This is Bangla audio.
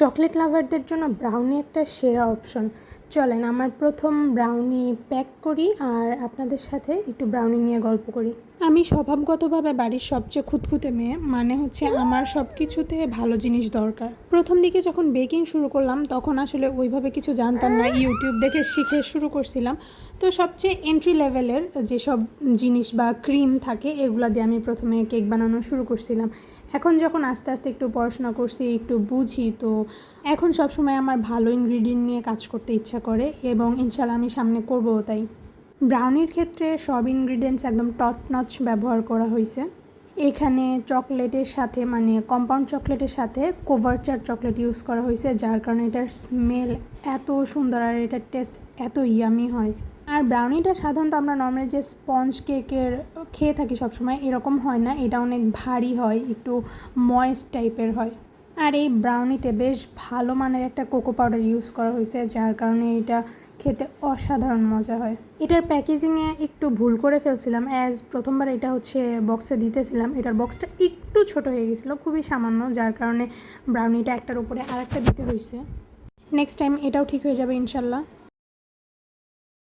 চকলেট লাভারদের জন্য ব্রাউনি একটা সেরা অপশন। চলেন আমার প্রথম ব্রাউনি প্যাক করি আর আপনাদের সাথে একটু ব্রাউনি নিয়ে গল্প করি। আমি স্বভাবগতভাবে বাড়ির সবচেয়ে খুঁতখুঁতে মেয়ে, মানে হচ্ছে আমার সব কিছুতে ভালো জিনিস দরকার। প্রথম দিকে যখন বেকিং শুরু করলাম তখন আসলে ওইভাবে কিছু জানতাম না, ইউটিউব দেখে শিখে শুরু করছিলাম। তো সবচেয়ে এন্ট্রি লেভেলের যেসব জিনিস বা ক্রিম থাকে এগুলো দিয়ে আমি প্রথমে কেক বানানো শুরু করছিলাম। এখন যখন আস্তে আস্তে একটু পড়াশোনা করছি, একটু বুঝি, তো এখন সবসময় আমার ভালো ইনগ্রিডিয়েন্ট নিয়ে কাজ করতে ইচ্ছা করে এবং ইনশাল্লাহ আমি সামনে করবও তাই। ব্রাউনির ক্ষেত্রে সব ইনগ্রিডিয়েন্টস একদম টপ নচ ব্যবহার করা হয়েছে। এখানে চকলেটের সাথে মানে কম্পাউন্ড চকলেটের সাথে কোভারচার চকলেট ইউজ করা হয়েছে, যার কারণে এটার স্মেল এত সুন্দর আর এটার টেস্ট এত ইয়ামি হয়। আর ব্রাউনিটা সাধারণত আমরা নর্মালি যে স্পঞ্জ কেকের খেয়ে থাকি সবসময় এরকম হয় না, এটা অনেক ভারী হয়, একটু ময়েস্ট টাইপের হয়। আর এই ব্রাউনিতে বেশ ভালো মানের একটা কোকো পাউডার ইউজ করা হয়েছে, যার কারণে এটা খেতে অসাধারণ মজা হয়। এটার প্যাকেজিংয়ে একটু ভুল করে ফেলছিলাম, প্রথমবার এটা হচ্ছে বক্সে দিতেছিলাম, এটার বক্সটা একটু ছোট হয়ে গেছিলো, খুবই সামান্য, যার কারণে ব্রাউনিটা একটার উপরে আরেকটা দিতে হয়েছে। নেক্সট টাইম এটাও ঠিক হয়ে যাবে ইনশাল্লাহ।